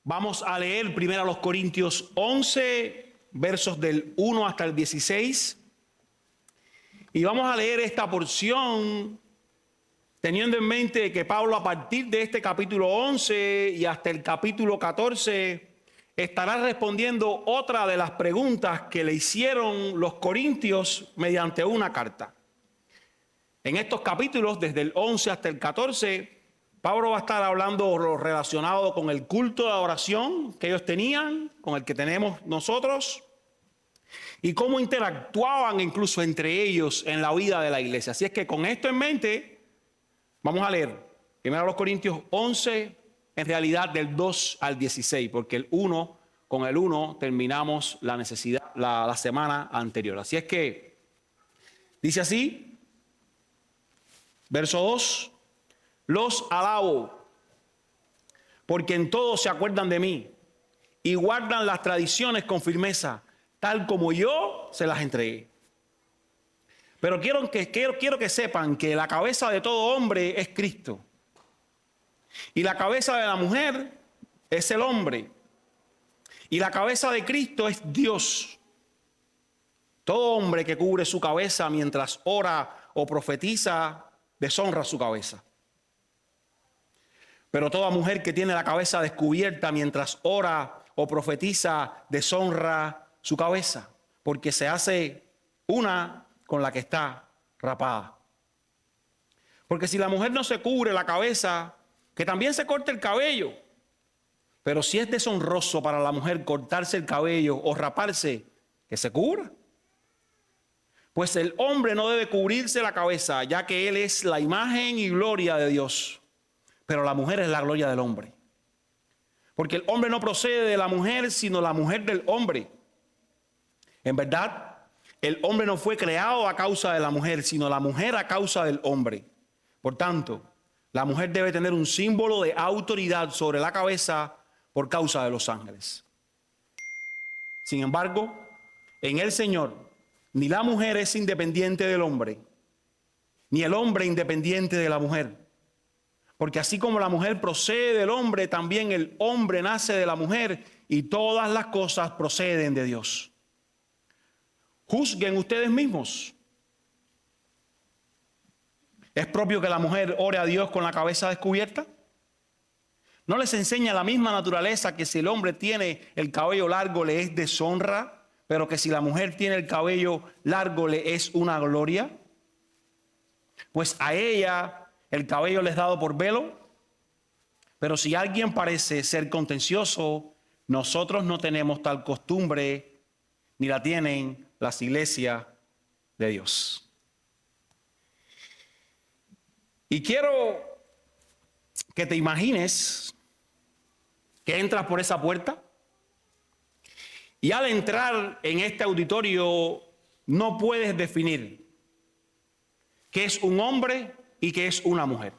Vamos a leer primero a los Corintios 11, versos del 1 hasta el 16. Y vamos a leer esta porción teniendo en mente que Pablo, a partir de este capítulo 11 y hasta el capítulo 14, estará respondiendo otra de las preguntas que le hicieron los corintios mediante una carta. En estos capítulos, desde el 11 hasta el 14, Pablo va a estar hablando lo relacionado con el culto de oración que ellos tenían, con el que tenemos nosotros, y cómo interactuaban incluso entre ellos en la vida de la iglesia. Así es que con esto en mente, vamos a leer primero los Corintios 11, en realidad del 2 al 16, porque con el 1 terminamos la semana anterior. Así es que dice así, verso 2. Los alabo, porque en todo se acuerdan de mí y guardan las tradiciones con firmeza, tal como yo se las entregué. Pero quiero que sepan que la cabeza de todo hombre es Cristo. Y la cabeza de la mujer es el hombre. Y la cabeza de Cristo es Dios. Todo hombre que cubre su cabeza mientras ora o profetiza, deshonra su cabeza. Pero toda mujer que tiene la cabeza descubierta mientras ora o profetiza, deshonra su cabeza, porque se hace una con la que está rapada. Porque si la mujer no se cubre la cabeza, que también se corte el cabello. Pero si es deshonroso para la mujer cortarse el cabello o raparse, que se cubra. Pues el hombre no debe cubrirse la cabeza, ya que él es la imagen y gloria de Dios. Pero la mujer es la gloria del hombre. Porque el hombre no procede de la mujer, sino la mujer del hombre. En verdad, el hombre no fue creado a causa de la mujer, sino la mujer a causa del hombre. Por tanto, la mujer debe tener un símbolo de autoridad sobre la cabeza por causa de los ángeles. Sin embargo, en el Señor, ni la mujer es independiente del hombre, ni el hombre independiente de la mujer. Porque así como la mujer procede del hombre, también el hombre nace de la mujer, y todas las cosas proceden de Dios. Juzguen ustedes mismos. ¿Es propio que la mujer ore a Dios con la cabeza descubierta? ¿No les enseña la misma naturaleza que si el hombre tiene el cabello largo le es deshonra, pero que si la mujer tiene el cabello largo le es una gloria? Pues a ella el cabello les es dado por velo, pero si alguien parece ser contencioso, nosotros no tenemos tal costumbre, ni la tienen las iglesias de Dios. Y quiero que te imagines que entras por esa puerta y al entrar en este auditorio no puedes definir qué es un hombre y qué es una mujer.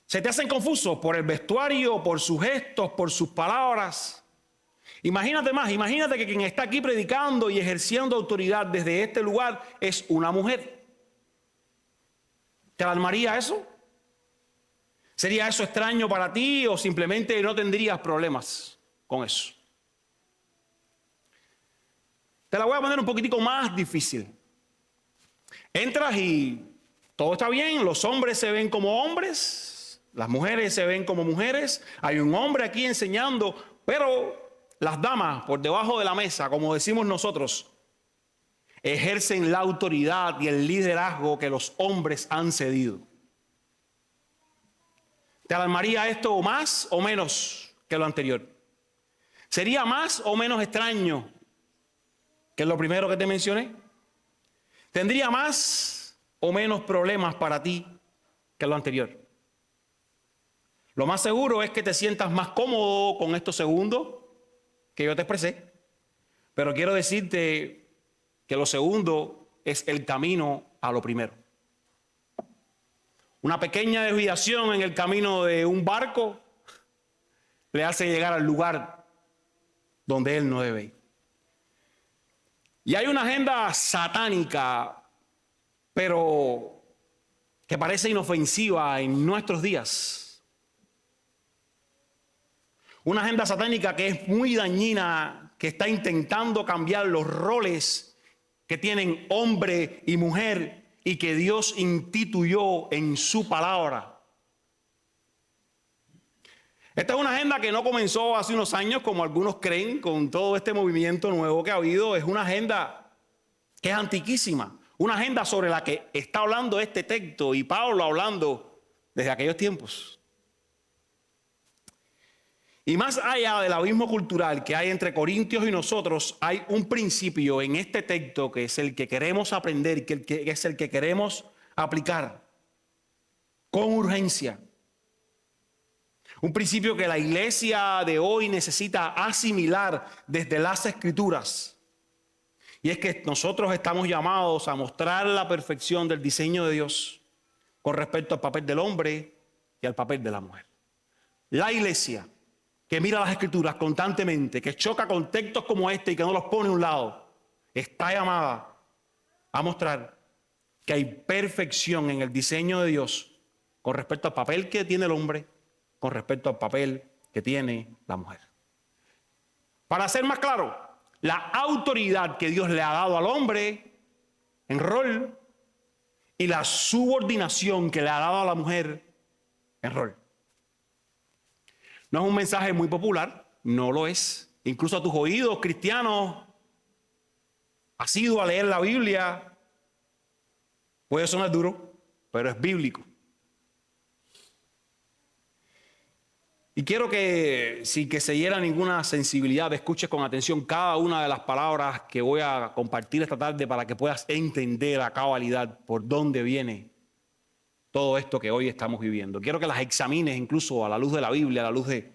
Se te hacen confusos por el vestuario, por sus gestos, por sus palabras. Imagínate que quien está aquí predicando y ejerciendo autoridad desde este lugar es una mujer. ¿Te alarmaría eso? ¿Sería eso extraño para ti o simplemente no tendrías problemas con eso? Te la voy a poner un poquitico más difícil. Entras y todo está bien, los hombres se ven como hombres, las mujeres se ven como mujeres, hay un hombre aquí enseñando, pero las damas por debajo de la mesa, como decimos nosotros, ejercen la autoridad y el liderazgo que los hombres han cedido. ¿Te alarmaría esto más o menos que lo anterior? ¿Sería más o menos extraño que lo primero que te mencioné? ¿Tendría más o menos problemas para ti que lo anterior? Lo más seguro es que te sientas más cómodo con estos segundos que yo te expresé, pero quiero decirte que lo segundo es el camino a lo primero. Una pequeña desviación en el camino de un barco le hace llegar al lugar donde él no debe ir. Y hay una agenda satánica, pero que parece inofensiva en nuestros días. Una agenda satánica que es muy dañina, que está intentando cambiar los roles que tienen hombre y mujer y que Dios instituyó en su palabra. Esta es una agenda que no comenzó hace unos años, como algunos creen, con todo este movimiento nuevo que ha habido. Es una agenda que es antiquísima, una agenda sobre la que está hablando este texto y Pablo hablando desde aquellos tiempos. Y más allá del abismo cultural que hay entre Corintios y nosotros, hay un principio en este texto que es el que queremos aprender, que es el que queremos aplicar con urgencia. Un principio que la iglesia de hoy necesita asimilar desde las Escrituras. Y es que nosotros estamos llamados a mostrar la perfección del diseño de Dios con respecto al papel del hombre y al papel de la mujer. La iglesia que mira las Escrituras constantemente, que choca con textos como este y que no los pone a un lado, está llamada a mostrar que hay perfección en el diseño de Dios con respecto al papel que tiene el hombre, con respecto al papel que tiene la mujer. Para ser más claro, la autoridad que Dios le ha dado al hombre en rol y la subordinación que le ha dado a la mujer en rol. No es un mensaje muy popular, no lo es. Incluso a tus oídos cristianos, has ido a leer la Biblia, puede sonar duro, pero es bíblico. Y quiero que, sin que se hiera ninguna sensibilidad, escuches con atención cada una de las palabras que voy a compartir esta tarde para que puedas entender a cabalidad por dónde viene todo esto que hoy estamos viviendo. Quiero que las examines incluso a la luz de la Biblia, a la luz de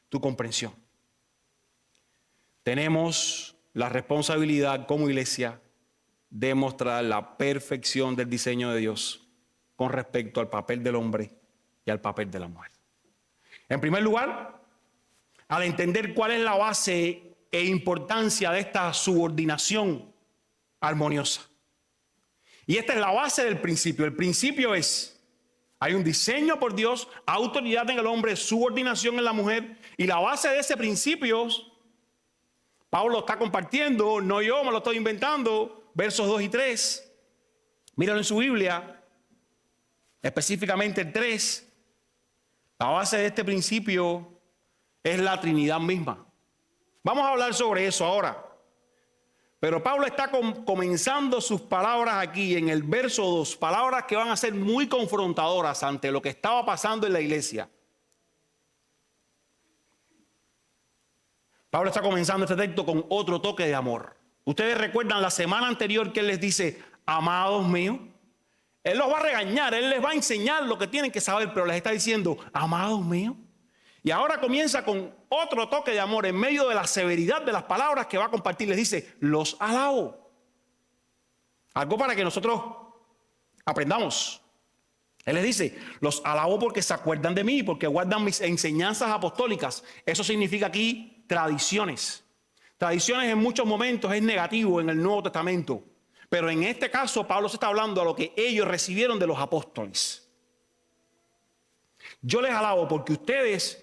tu comprensión. Tenemos la responsabilidad como iglesia de mostrar la perfección del diseño de Dios con respecto al papel del hombre y al papel de la mujer. En primer lugar, al entender cuál es la base e importancia de esta subordinación armoniosa. Y esta es la base del principio. El principio es, hay un diseño por Dios, autoridad en el hombre, subordinación en la mujer. Y la base de ese principio, Pablo está compartiendo, no yo me lo estoy inventando, versos 2 y 3. Míralo en su Biblia, específicamente el 3. La base de este principio es la Trinidad misma. Vamos a hablar sobre eso ahora. Pero Pablo está comenzando sus palabras aquí en el verso 2, palabras que van a ser muy confrontadoras ante lo que estaba pasando en la iglesia. Pablo está comenzando este texto con otro toque de amor. Ustedes recuerdan la semana anterior que él les dice, amados míos. Él los va a regañar, él les va a enseñar lo que tienen que saber, pero les está diciendo, amados míos. Y ahora comienza con otro toque de amor en medio de la severidad de las palabras que va a compartir. Les dice, los alabo. Algo para que nosotros aprendamos. Él les dice, los alabo porque se acuerdan de mí, porque guardan mis enseñanzas apostólicas. Eso significa aquí tradiciones. Tradiciones en muchos momentos es negativo en el Nuevo Testamento. Pero en este caso Pablo se está hablando a lo que ellos recibieron de los apóstoles. Yo les alabo porque ustedes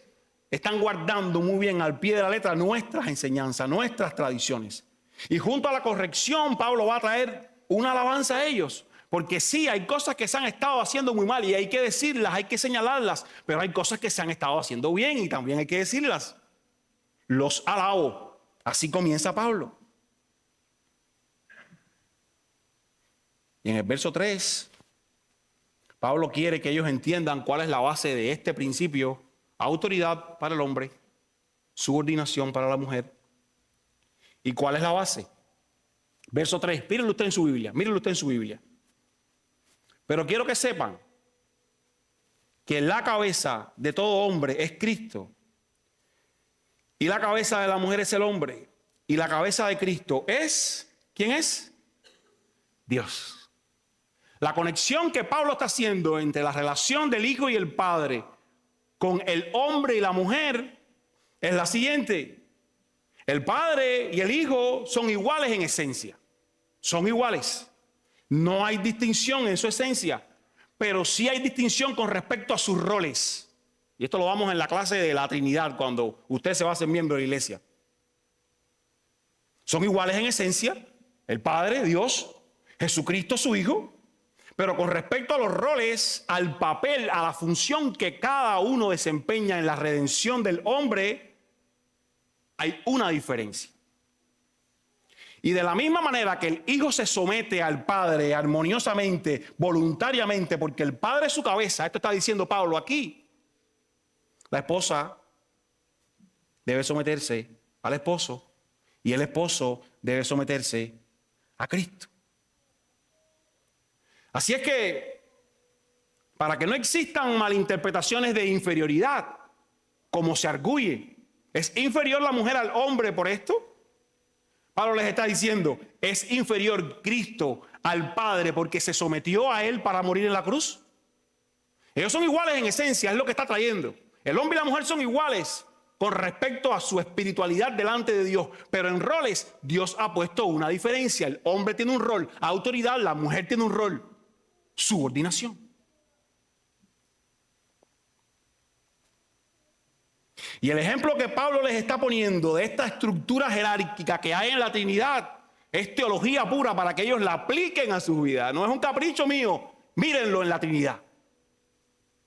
están guardando muy bien al pie de la letra nuestras enseñanzas, nuestras tradiciones. Y junto a la corrección, Pablo va a traer una alabanza a ellos. Porque sí, hay cosas que se han estado haciendo muy mal y hay que decirlas, hay que señalarlas. Pero hay cosas que se han estado haciendo bien y también hay que decirlas. Los alabo. Así comienza Pablo. Y en el verso 3, Pablo quiere que ellos entiendan cuál es la base de este principio. Autoridad para el hombre, subordinación para la mujer. ¿Y cuál es la base? Verso 3, mírenlo usted en su Biblia, mírenlo usted en su Biblia. Pero quiero que sepan que la cabeza de todo hombre es Cristo. Y la cabeza de la mujer es el hombre. Y la cabeza de Cristo es, ¿quién es? Dios. La conexión que Pablo está haciendo entre la relación del Hijo y el Padre con el hombre y la mujer es la siguiente. El Padre y el Hijo son iguales en esencia. Son iguales. No hay distinción en su esencia, pero sí hay distinción con respecto a sus roles. Y esto lo vamos en la clase de la Trinidad, cuando usted se va a hacer miembro de la iglesia. Son iguales en esencia, el Padre, Dios, Jesucristo, su Hijo, pero con respecto a los roles, al papel, a la función que cada uno desempeña en la redención del hombre, hay una diferencia. Y de la misma manera que el Hijo se somete al Padre armoniosamente, voluntariamente, porque el Padre es su cabeza, esto está diciendo Pablo aquí, la esposa debe someterse al esposo y el esposo debe someterse a Cristo. Así es que, para que no existan malinterpretaciones de inferioridad, como se arguye, ¿es inferior la mujer al hombre por esto? Pablo les está diciendo, ¿es inferior Cristo al Padre porque se sometió a Él para morir en la cruz? Ellos son iguales en esencia, es lo que está trayendo. El hombre y la mujer son iguales con respecto a su espiritualidad delante de Dios, pero en roles Dios ha puesto una diferencia. El hombre tiene un rol, autoridad, la mujer tiene un rol, subordinación. Y el ejemplo que Pablo les está poniendo de esta estructura jerárquica que hay en la Trinidad es teología pura para que ellos la apliquen a su vida. No es un capricho mío, mírenlo en la Trinidad.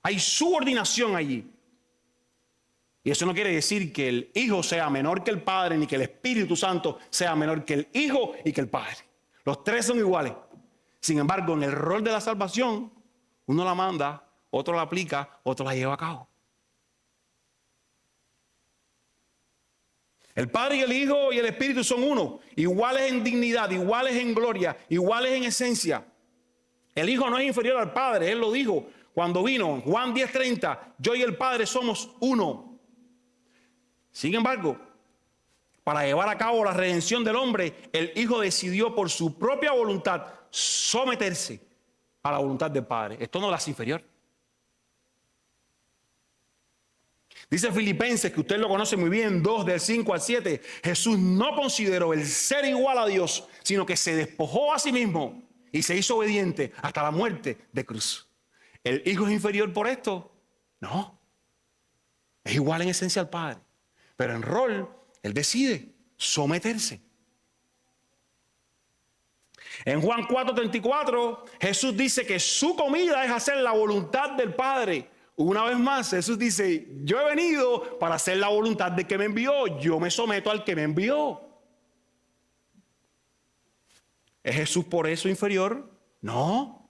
Hay subordinación allí. Y eso no quiere decir que el Hijo sea menor que el Padre, ni que el Espíritu Santo sea menor que el Hijo y que el Padre. Los tres son iguales. Sin embargo, en el rol de la salvación, uno la manda, otro la aplica, otro la lleva a cabo. El Padre y el Hijo y el Espíritu son uno, iguales en dignidad, iguales en gloria, iguales en esencia. El Hijo no es inferior al Padre, Él lo dijo cuando vino, Juan 10:30, yo y el Padre somos uno. Sin embargo, para llevar a cabo la redención del hombre, el Hijo decidió por su propia voluntad someterse a la voluntad del Padre. Esto no la hace inferior. Dice Filipenses, que usted lo conoce muy bien, 2 del 5 al 7, Jesús no consideró el ser igual a Dios, sino que se despojó a sí mismo y se hizo obediente hasta la muerte de cruz. ¿El Hijo es inferior por esto? No. Es igual en esencia al Padre, pero en rol, Él decide someterse. En Juan 4:34, Jesús dice que su comida es hacer la voluntad del Padre. Una vez más, Jesús dice, yo he venido para hacer la voluntad del que me envió, yo me someto al que me envió. ¿Es Jesús por eso inferior? No.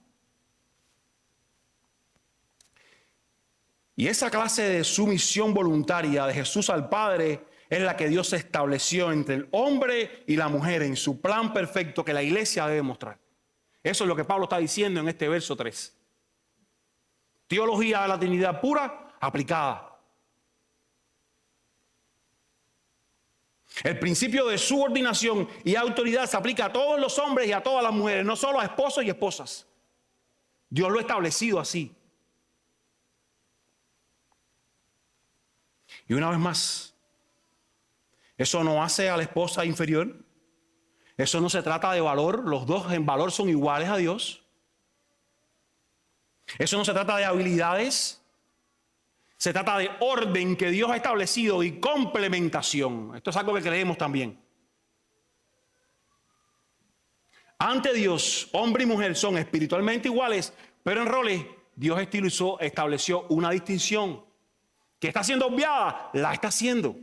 Y esa clase de sumisión voluntaria de Jesús al Padre es la que Dios estableció entre el hombre y la mujer en su plan perfecto que la iglesia debe mostrar. Eso es lo que Pablo está diciendo en este verso 3. Teología de la Trinidad pura, aplicada. El principio de subordinación y autoridad se aplica a todos los hombres y a todas las mujeres, no solo a esposos y esposas. Dios lo ha establecido así. Y una vez más, eso no hace a la esposa inferior. Eso no se trata de valor. Los dos en valor son iguales a Dios. Eso no se trata de habilidades. Se trata de orden que Dios ha establecido y complementación. Esto es algo que creemos también. Ante Dios, hombre y mujer son espiritualmente iguales, pero en roles Dios estableció una distinción que está siendo obviada, la está haciendo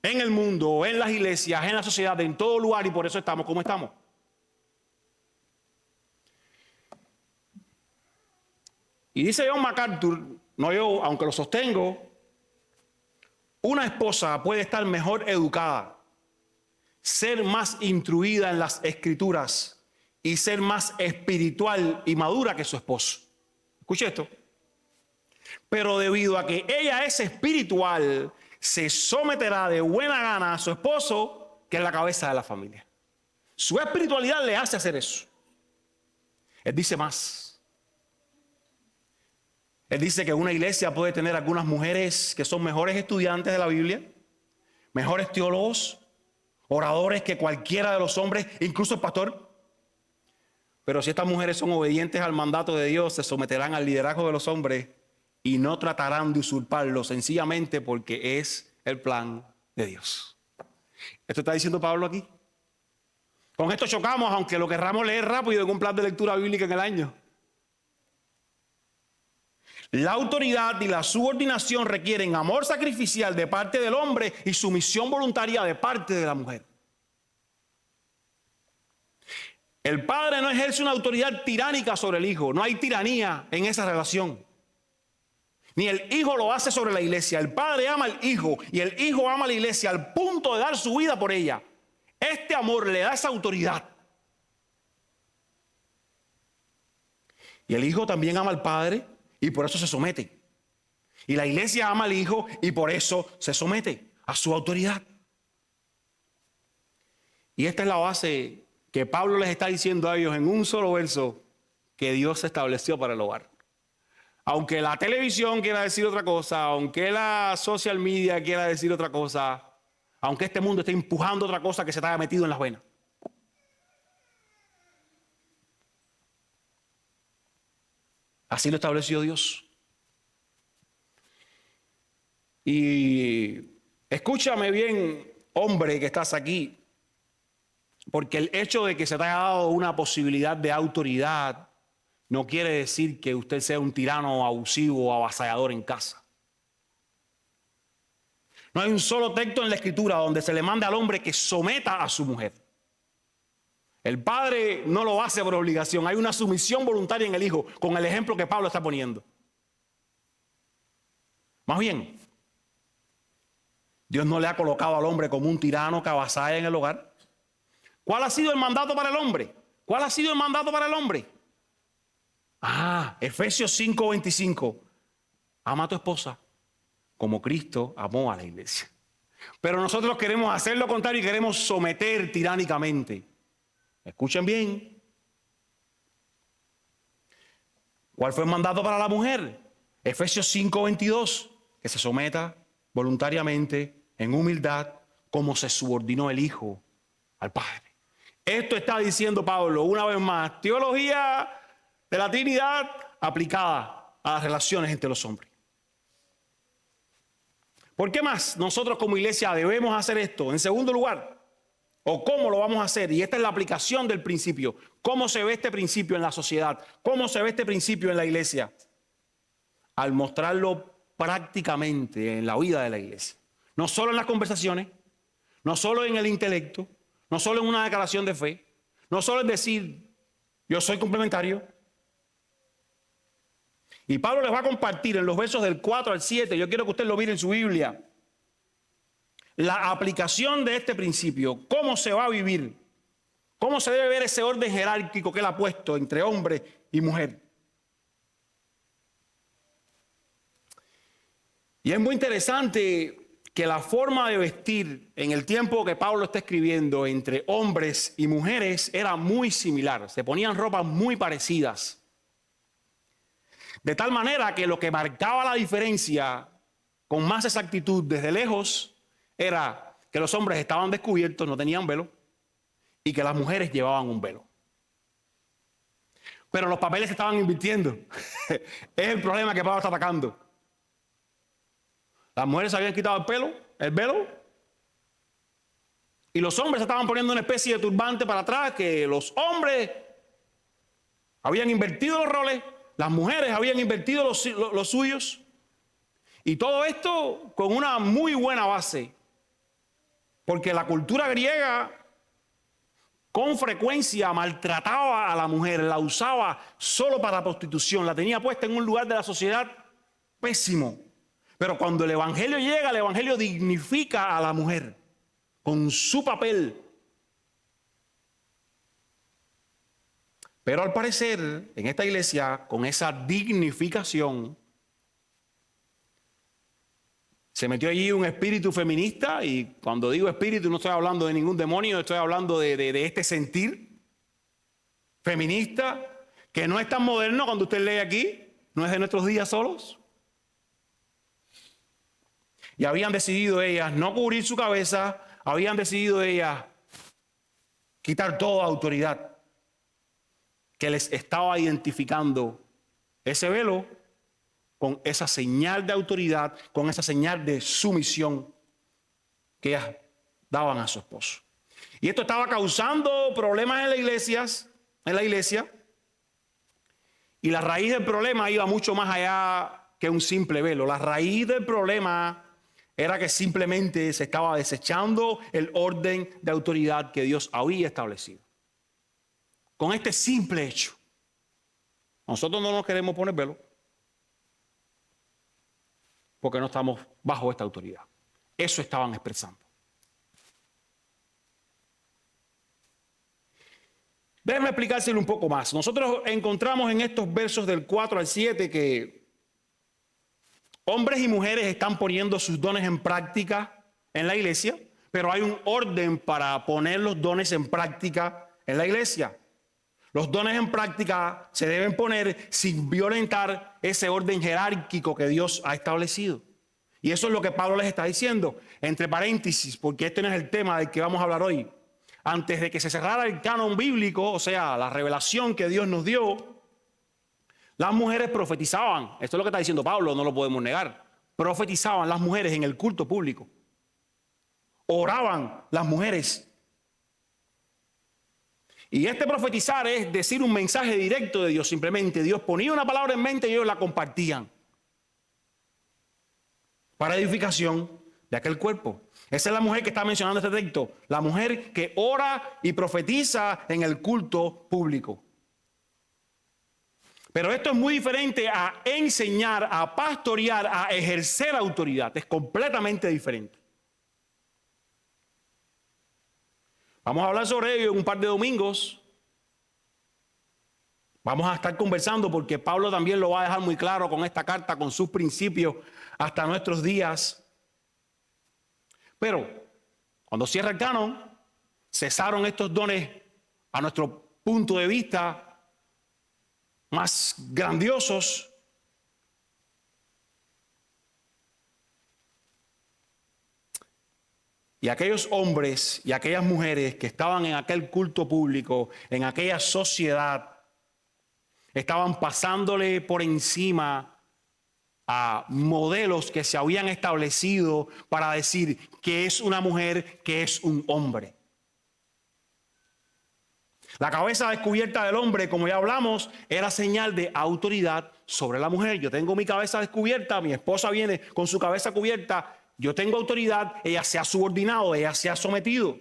en el mundo, en las iglesias, en la sociedad, en todo lugar, y por eso estamos como estamos. Y dice John MacArthur, no yo, aunque lo sostengo, una esposa puede estar mejor educada, ser más instruida en las escrituras y ser más espiritual y madura que su esposo. Escuche esto. Pero debido a que ella es espiritual, se someterá de buena gana a su esposo, que es la cabeza de la familia. Su espiritualidad le hace hacer eso. Él dice más. Él dice que una iglesia puede tener algunas mujeres que son mejores estudiantes de la Biblia, mejores teólogos, oradores que cualquiera de los hombres, incluso el pastor. Pero si estas mujeres son obedientes al mandato de Dios, se someterán al liderazgo de los hombres y no tratarán de usurparlo sencillamente porque es el plan de Dios. Esto está diciendo Pablo aquí. Con esto chocamos, aunque lo querramos leer rápido en un plan de lectura bíblica en el año. La autoridad y la subordinación requieren amor sacrificial de parte del hombre y sumisión voluntaria de parte de la mujer. El padre no ejerce una autoridad tiránica sobre el hijo. No hay tiranía en esa relación. Ni el hijo lo hace sobre la iglesia. El padre ama al hijo y el hijo ama a la iglesia al punto de dar su vida por ella. Este amor le da esa autoridad. Y el hijo también ama al padre y por eso se somete. Y la iglesia ama al hijo y por eso se somete a su autoridad. Y esta es la base que Pablo les está diciendo a ellos en un solo verso que Dios estableció para el hogar. Aunque la televisión quiera decir otra cosa, aunque la social media quiera decir otra cosa, aunque este mundo esté empujando otra cosa que se te haya metido en las venas. Así lo estableció Dios. Y escúchame bien, hombre que estás aquí, porque el hecho de que se te haya dado una posibilidad de autoridad no quiere decir que usted sea un tirano abusivo o avasallador en casa. No hay un solo texto en la Escritura donde se le mande al hombre que someta a su mujer. El padre no lo hace por obligación. Hay una sumisión voluntaria en el hijo, con el ejemplo que Pablo está poniendo. Más bien, Dios no le ha colocado al hombre como un tirano que avasalla en el hogar. ¿Cuál ha sido el mandato para el hombre? ¿Cuál ha sido el mandato para el hombre? Efesios 5:25. Ama a tu esposa como Cristo amó a la iglesia. Pero nosotros queremos hacer lo contrario y queremos someter tiránicamente. Escuchen bien. ¿Cuál fue el mandato para la mujer? Efesios 5:22. Que se someta voluntariamente, en humildad, como se subordinó el Hijo al Padre. Esto está diciendo Pablo una vez más. Teología de la Trinidad aplicada a las relaciones entre los hombres. ¿Por qué más nosotros como iglesia debemos hacer esto? En segundo lugar, ¿o cómo lo vamos a hacer? Y esta es la aplicación del principio. ¿Cómo se ve este principio en la sociedad? ¿Cómo se ve este principio en la iglesia? Al mostrarlo prácticamente en la vida de la iglesia. No solo en las conversaciones, no solo en el intelecto, no solo en una declaración de fe, no solo en decir, yo soy complementario. Y Pablo les va a compartir en los versos del 4 al 7, yo quiero que usted lo mire en su Biblia, la aplicación de este principio, cómo se va a vivir, cómo se debe ver ese orden jerárquico que él ha puesto entre hombre y mujer. Y es muy interesante que la forma de vestir en el tiempo que Pablo está escribiendo entre hombres y mujeres era muy similar. Se ponían ropas muy parecidas. De tal manera que lo que marcaba la diferencia con más exactitud desde lejos era que los hombres estaban descubiertos, no tenían velo, y que las mujeres llevaban un velo. Pero los papeles se estaban invirtiendo. Es el problema que Pablo está atacando. Las mujeres se habían quitado el velo, y los hombres estaban poniendo una especie de turbante para atrás, que los hombres habían invertido los roles, las mujeres habían invertido los suyos, y todo esto con una muy buena base, porque la cultura griega con frecuencia maltrataba a la mujer, la usaba solo para la prostitución, la tenía puesta en un lugar de la sociedad pésimo. Pero cuando el evangelio llega, el evangelio dignifica a la mujer con su papel. Pero al parecer, en esta iglesia, con esa dignificación, se metió allí un espíritu feminista, y cuando digo espíritu no estoy hablando de ningún demonio, estoy hablando de este sentir feminista, que no es tan moderno cuando usted lee aquí, no es de nuestros días solos. Y habían decidido ellas no cubrir su cabeza, habían decidido ellas quitar toda autoridad que les estaba identificando ese velo con esa señal de autoridad, con esa señal de sumisión que ellas daban a su esposo. Y esto estaba causando problemas en la iglesia, y la raíz del problema iba mucho más allá que un simple velo. La raíz del problema era que simplemente se estaba desechando el orden de autoridad que Dios había establecido. Con este simple hecho, nosotros no nos queremos poner velo porque no estamos bajo esta autoridad. Eso estaban expresando. Déjenme explicárselo un poco más. Nosotros encontramos en estos versos del 4 al 7 que hombres y mujeres están poniendo sus dones en práctica en la iglesia, pero hay un orden para poner los dones en práctica en la iglesia. Los dones en práctica se deben poner sin violentar ese orden jerárquico que Dios ha establecido. Y eso es lo que Pablo les está diciendo, entre paréntesis, porque este no es el tema del que vamos a hablar hoy. Antes de que se cerrara el canon bíblico, o sea, la revelación que Dios nos dio, las mujeres profetizaban. Esto es lo que está diciendo Pablo, no lo podemos negar. Profetizaban las mujeres en el culto público. Oraban las mujeres. Y este profetizar es decir un mensaje directo de Dios. Simplemente Dios ponía una palabra en mente y ellos la compartían para edificación de aquel cuerpo. Esa es la mujer que está mencionando este texto. La mujer que ora y profetiza en el culto público. Pero esto es muy diferente a enseñar, a pastorear, a ejercer autoridad. Es completamente diferente. Vamos a hablar sobre ello en un par de domingos. Vamos a estar conversando porque Pablo también lo va a dejar muy claro con esta carta, con sus principios hasta nuestros días. Pero cuando cierra el canon, cesaron estos dones a nuestro punto de vista más grandiosos. Y aquellos hombres y aquellas mujeres que estaban en aquel culto público, en aquella sociedad, estaban pasándole por encima a modelos que se habían establecido para decir que es una mujer, que es un hombre. La cabeza descubierta del hombre, como ya hablamos, era señal de autoridad sobre la mujer. Yo tengo mi cabeza descubierta, mi esposa viene con su cabeza cubierta, yo tengo autoridad, ella se ha subordinado, ella se ha sometido.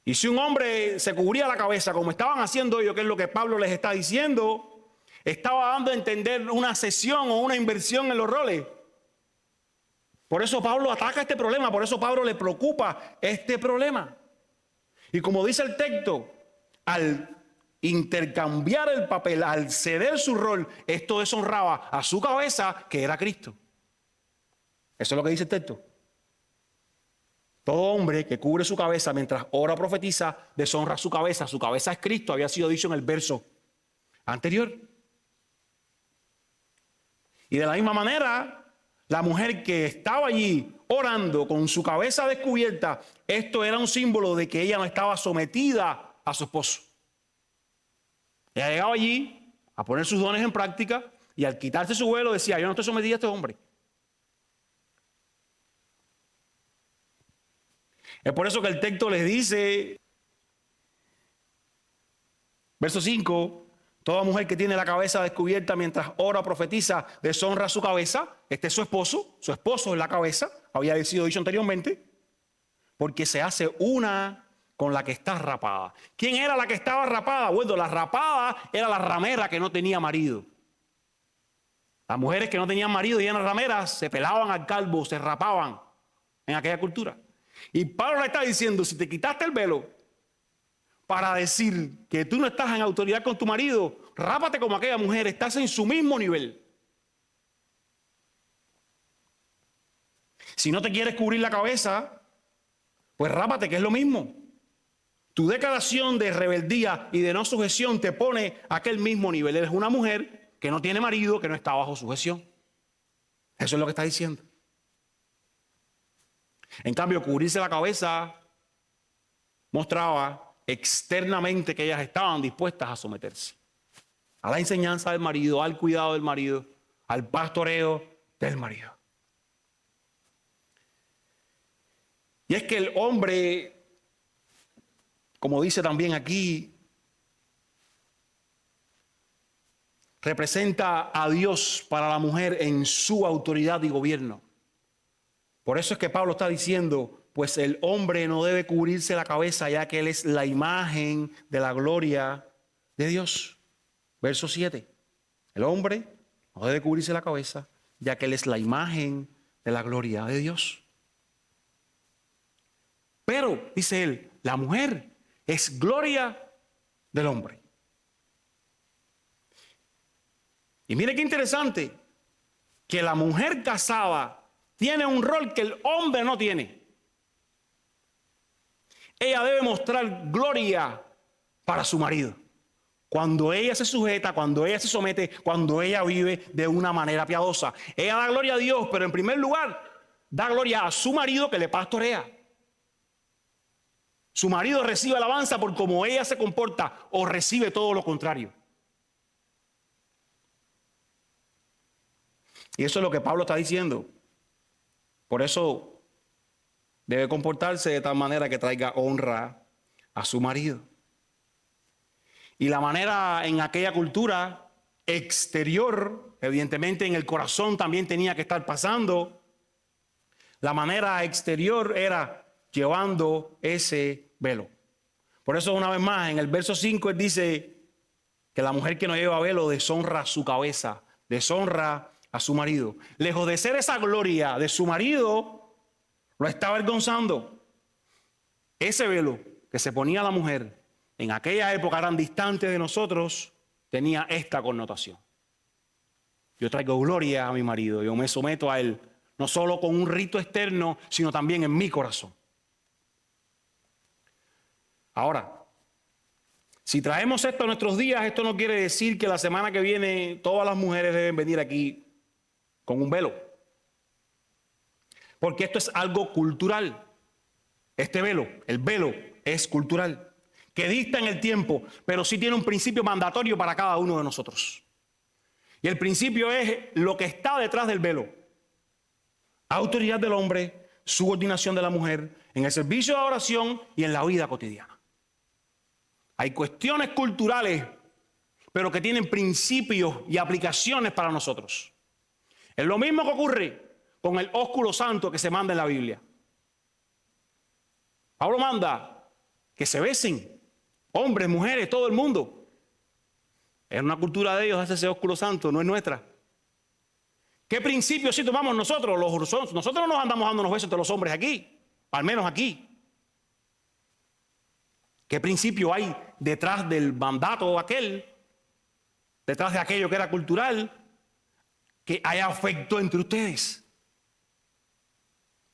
Y si un hombre se cubría la cabeza como estaban haciendo ellos, que es lo que Pablo les está diciendo, estaba dando a entender una cesión o una inversión en los roles. Por eso Pablo ataca este problema, por eso Pablo le preocupa este problema. Y como dice el texto, al intercambiar el papel, al ceder su rol, esto deshonraba a su cabeza, que era Cristo. Eso es lo que dice el texto. Todo hombre que cubre su cabeza mientras ora o profetiza, deshonra su cabeza. Su cabeza es Cristo, había sido dicho en el verso anterior. Y de la misma manera, la mujer que estaba allí orando con su cabeza descubierta, esto era un símbolo de que ella no estaba sometida a su esposo. Ella llegaba allí a poner sus dones en práctica y al quitarse su velo decía, yo no estoy sometida a este hombre. Es por eso que el texto les dice, verso 5, toda mujer que tiene la cabeza descubierta mientras ora o profetiza deshonra su cabeza. Este es su esposo es la cabeza, había sido dicho anteriormente, porque se hace una con la que está rapada. ¿Quién era la que estaba rapada? Bueno, la rapada era la ramera que no tenía marido. Las mujeres que no tenían marido y eran rameras se pelaban al calvo, se rapaban en aquella cultura. Y Pablo le está diciendo, si te quitaste el velo para decir que tú no estás en autoridad con tu marido, rápate como aquella mujer, estás en su mismo nivel. Si no te quieres cubrir la cabeza, pues rápate, que es lo mismo. Tu declaración de rebeldía y de no sujeción te pone a aquel mismo nivel. Eres una mujer que no tiene marido, que no está bajo sujeción. Eso es lo que está diciendo. En cambio, cubrirse la cabeza mostraba externamente que ellas estaban dispuestas a someterse a la enseñanza del marido, al cuidado del marido, al pastoreo del marido. Y es que el hombre, como dice también aquí, representa a Dios para la mujer en su autoridad y gobierno. Por eso es que Pablo está diciendo, pues el hombre no debe cubrirse la cabeza, ya que él es la imagen de la gloria de Dios. Verso 7. El hombre no debe cubrirse la cabeza, ya que él es la imagen de la gloria de Dios. Pero, dice él, la mujer es gloria del hombre. Y mire qué interesante, que la mujer casada tiene un rol que el hombre no tiene. Ella debe mostrar gloria para su marido. Cuando ella se sujeta, cuando ella se somete, cuando ella vive de una manera piadosa. Ella da gloria a Dios, pero en primer lugar, da gloria a su marido que le pastorea. Su marido recibe alabanza por cómo ella se comporta o recibe todo lo contrario. Y eso es lo que Pablo está diciendo. Por eso debe comportarse de tal manera que traiga honra a su marido. Y la manera en aquella cultura exterior, evidentemente en el corazón también tenía que estar pasando. La manera exterior era llevando ese velo. Por eso una vez más en el verso 5 él dice que la mujer que no lleva velo deshonra su cabeza, deshonra a su marido. Lejos de ser esa gloria de su marido, lo está avergonzando. Ese velo que se ponía la mujer en aquella época, eran distantes de nosotros, tenía esta connotación. Yo traigo gloria a mi marido, yo me someto a él, no solo con un rito externo, sino también en mi corazón. Ahora, si traemos esto a nuestros días, esto no quiere decir que la semana que viene todas las mujeres deben venir aquí con un velo. Porque esto es algo cultural. Este velo, el velo, es cultural. Que dista en el tiempo, pero sí tiene un principio mandatorio para cada uno de nosotros. Y el principio es lo que está detrás del velo. Autoridad del hombre, subordinación de la mujer, en el servicio de oración y en la vida cotidiana. Hay cuestiones culturales, pero que tienen principios y aplicaciones para nosotros. Es lo mismo que ocurre con el ósculo santo que se manda en la Biblia. Pablo manda que se besen, hombres, mujeres, todo el mundo. Es una cultura de ellos ese ósculo santo, no es nuestra. ¿Qué principio si tomamos nosotros? Nosotros no nos andamos dando unos besos entre los hombres aquí, al menos aquí. ¿Qué principio hay detrás del mandato aquel, detrás de aquello que era cultural, que haya afecto entre ustedes?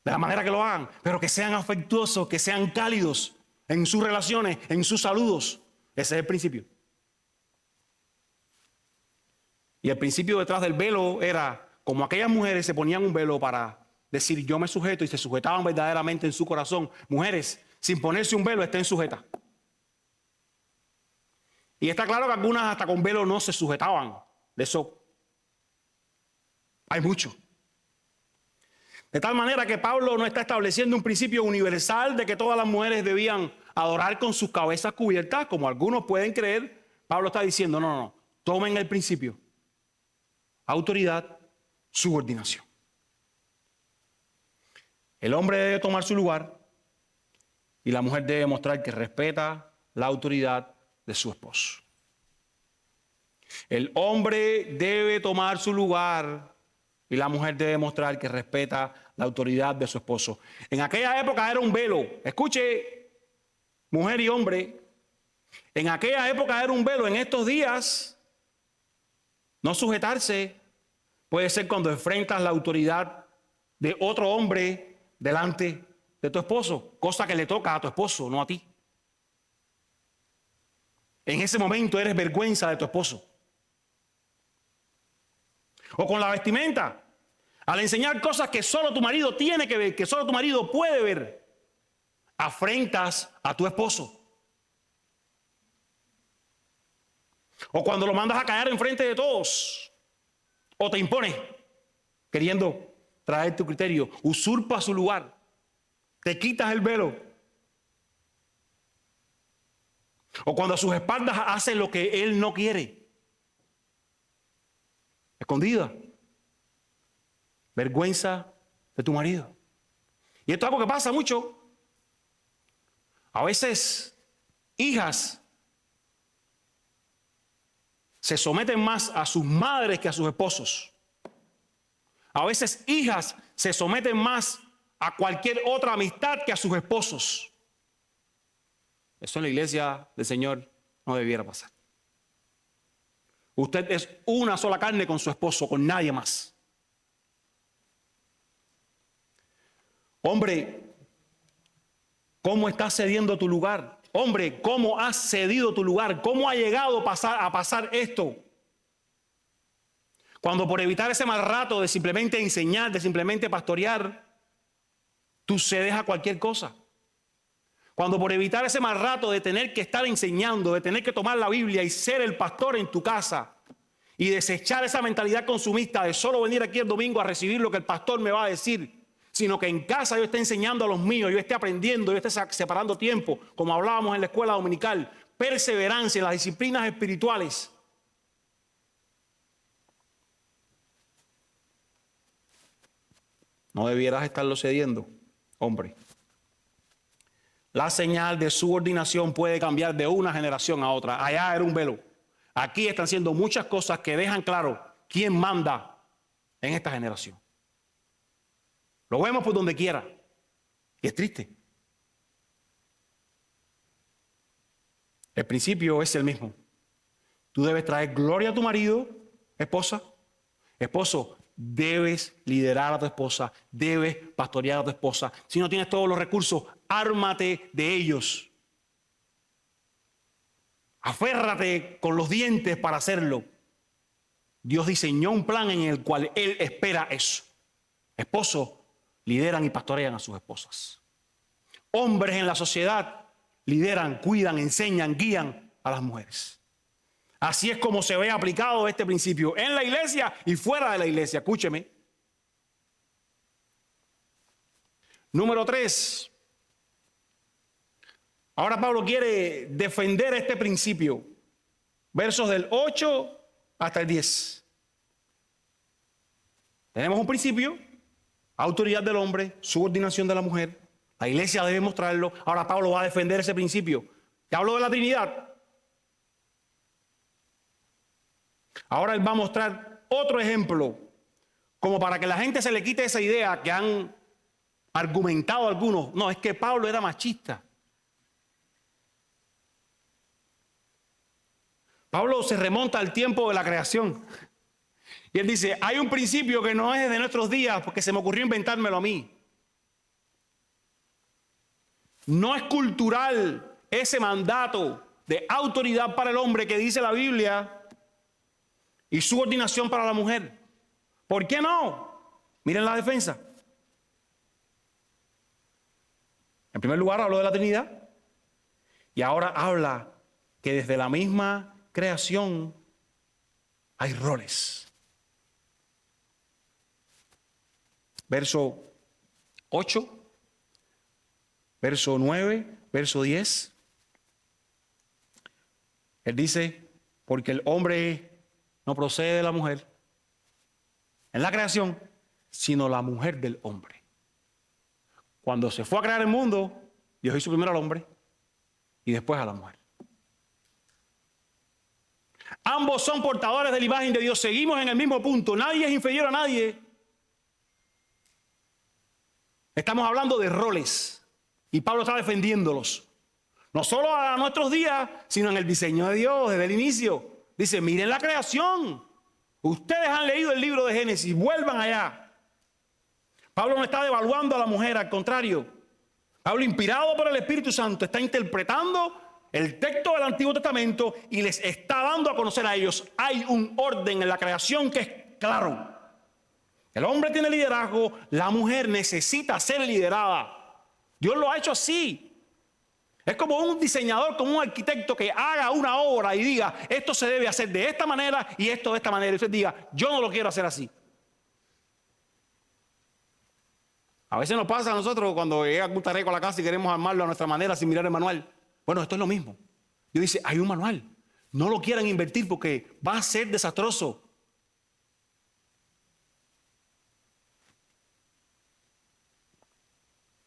De la manera que lo hagan, pero que sean afectuosos, que sean cálidos en sus relaciones, en sus saludos. Ese es el principio. Y el principio detrás del velo era, como aquellas mujeres se ponían un velo para decir yo me sujeto y se sujetaban verdaderamente en su corazón. Mujeres, sin ponerse un velo, estén sujetas. Y está claro que algunas hasta con velo no se sujetaban. De eso hay mucho. De tal manera que Pablo no está estableciendo un principio universal de que todas las mujeres debían adorar con sus cabezas cubiertas, como algunos pueden creer. Pablo está diciendo, no, tomen el principio. Autoridad, subordinación. El hombre debe tomar su lugar y la mujer debe mostrar que respeta la autoridad de su esposo. El hombre debe tomar su lugar y la mujer debe mostrar que respeta la autoridad de su esposo. En aquella época era un velo. Escuche, mujer y hombre, en aquella época era un velo. En estos días, no sujetarse puede ser cuando enfrentas la autoridad de otro hombre delante de tu esposo, cosa que le toca a tu esposo, no a ti. En ese momento eres vergüenza de tu esposo. O con la vestimenta, al enseñar cosas que solo tu marido tiene que ver, que solo tu marido puede ver, afrentas a tu esposo. O cuando lo mandas a callar enfrente de todos. O te impones, queriendo traer tu criterio. Usurpa su lugar. Te quitas el velo. O cuando a sus espaldas hace lo que él no quiere. Escondida. Vergüenza de tu marido. Y esto es algo que pasa mucho. A veces, hijas se someten más a sus madres que a sus esposos. A veces, hijas se someten más a cualquier otra amistad que a sus esposos. Eso en la iglesia del Señor no debiera pasar. Usted es una sola carne con su esposo, con nadie más. Hombre, ¿cómo estás cediendo tu lugar? Hombre, ¿cómo has cedido tu lugar? ¿Cómo ha llegado a pasar esto? Cuando por evitar ese mal rato de simplemente enseñar, de simplemente pastorear, tú cedes a cualquier cosa. Cuando por evitar ese mal rato de tener que estar enseñando, de tener que tomar la Biblia y ser el pastor en tu casa y desechar esa mentalidad consumista de solo venir aquí el domingo a recibir lo que el pastor me va a decir, sino que en casa yo esté enseñando a los míos, yo esté aprendiendo, yo esté separando tiempo, como hablábamos en la escuela dominical, perseverancia en las disciplinas espirituales. No debieras estarlo cediendo, hombre. La señal de subordinación puede cambiar de una generación a otra. Allá era un velo. Aquí están siendo muchas cosas que dejan claro quién manda en esta generación. Lo vemos por donde quiera. Y es triste. El principio es el mismo. Tú debes traer gloria a tu marido, esposa. Esposo, debes liderar a tu esposa, debes pastorear a tu esposa. Si no tienes todos los recursos, ármate de ellos. Aférrate con los dientes para hacerlo. Dios diseñó un plan en el cual Él espera eso. Esposos lideran y pastorean a sus esposas. Hombres en la sociedad lideran, cuidan, enseñan, guían a las mujeres. Así es como se ve aplicado este principio en la iglesia y fuera de la iglesia. Escúcheme. Número 3. Ahora Pablo quiere defender este principio. Versos del 8 hasta el 10. Tenemos un principio, autoridad del hombre, subordinación de la mujer. La iglesia debe mostrarlo. Ahora Pablo va a defender ese principio. Te hablo de la Trinidad. Ahora él va a mostrar otro ejemplo, como para que la gente se le quite esa idea que han argumentado algunos. No, es que Pablo era machista. Pablo se remonta al tiempo de la creación. Y él dice, hay un principio que no es de nuestros días porque se me ocurrió inventármelo a mí. No es cultural ese mandato de autoridad para el hombre que dice la Biblia y subordinación para la mujer. ¿Por qué no? Miren la defensa. En primer lugar habló de la Trinidad y ahora habla que desde la misma creación hay roles. Verso 8, verso 9, verso 10. Él dice, porque el hombre no procede de la mujer en la creación, sino la mujer del hombre. Cuando se fue a crear el mundo, Dios hizo primero al hombre y después a la mujer. Ambos son portadores de la imagen de Dios. Seguimos en el mismo punto. Nadie es inferior a nadie. Estamos hablando de roles y Pablo está defendiéndolos. No solo a nuestros días, sino en el diseño de Dios desde el inicio. Dice, miren la creación. Ustedes han leído el libro de Génesis, vuelvan allá. Pablo no está devaluando a la mujer, al contrario. Pablo, inspirado por el Espíritu Santo, está interpretando el texto del Antiguo Testamento y les está dando a conocer a ellos. Hay un orden en la creación que es claro. El hombre tiene liderazgo, la mujer necesita ser liderada. Dios lo ha hecho así. Es como un diseñador, como un arquitecto que haga una obra y diga, esto se debe hacer de esta manera y esto de esta manera. Y usted diga, yo no lo quiero hacer así. A veces nos pasa a nosotros cuando llega un tareco a la casa y queremos armarlo a nuestra manera sin mirar el manual. Bueno, esto es lo mismo. Dios dice, hay un manual. No lo quieran invertir porque va a ser desastroso.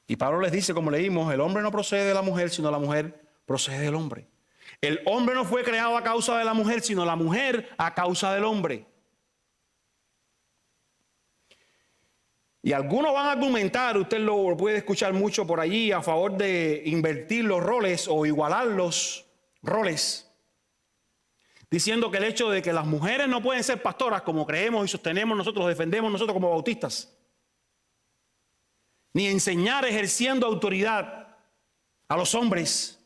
Y Pablo les dice, como leímos, el hombre no procede de la mujer, sino la mujer procede del hombre. El hombre no fue creado a causa de la mujer, sino la mujer a causa del hombre. Y algunos van a argumentar, usted lo puede escuchar mucho por allí, a favor de invertir los roles o igualar los roles, diciendo que el hecho de que las mujeres no pueden ser pastoras, como creemos y sostenemos nosotros, defendemos nosotros como bautistas, ni enseñar ejerciendo autoridad a los hombres.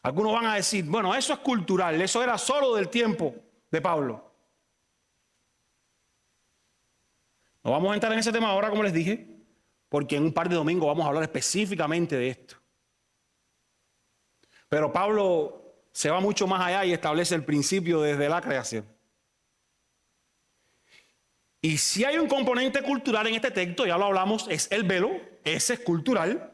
Algunos van a decir, bueno, eso es cultural, eso era solo del tiempo de Pablo. No vamos a entrar en ese tema ahora, como les dije, porque en un par de domingos vamos a hablar específicamente de esto. Pero Pablo se va mucho más allá y establece el principio desde la creación. Y si hay un componente cultural en este texto, ya lo hablamos, es el velo, ese es cultural.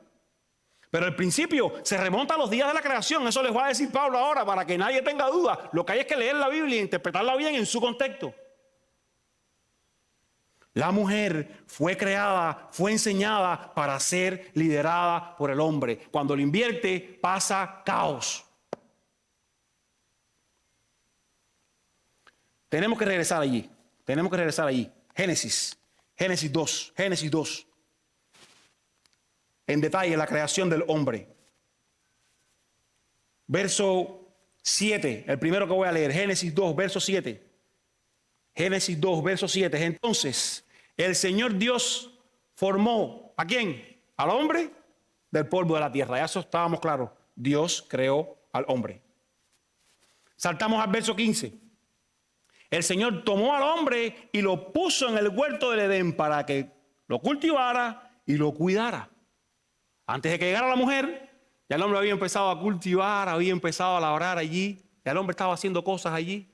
Pero el principio se remonta a los días de la creación, eso les va a decir Pablo ahora, para que nadie tenga duda. Lo que hay es que leer la Biblia e interpretarla bien en su contexto. La mujer fue creada, fue enseñada para ser liderada por el hombre. Cuando lo invierte, pasa caos. Tenemos que regresar allí. Génesis 2. En detalle, la creación del hombre. Verso 7, el primero que voy a leer, Génesis 2, verso 7. Génesis 2, verso 7. Entonces, el Señor Dios formó, ¿a quién? Al hombre del polvo de la tierra. Ya eso estábamos claros. Dios creó al hombre. Saltamos al verso 15. El Señor tomó al hombre y lo puso en el huerto del Edén para que lo cultivara y lo cuidara. Antes de que llegara la mujer, ya el hombre había empezado a cultivar, había empezado a labrar allí. Ya el hombre estaba haciendo cosas allí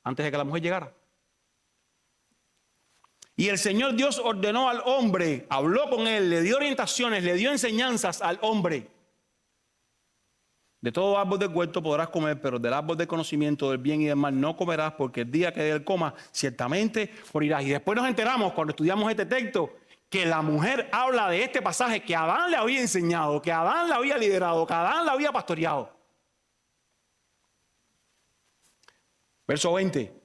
antes de que la mujer llegara. Y el Señor Dios ordenó al hombre, habló con él, le dio orientaciones, le dio enseñanzas al hombre. De todo árbol del huerto podrás comer, pero del árbol del conocimiento del bien y del mal no comerás, porque el día que de él comas, ciertamente morirás. Y después nos enteramos, cuando estudiamos este texto, que la mujer habla de este pasaje que Adán le había enseñado, que Adán le había liderado, que Adán le había pastoreado. Verso 20.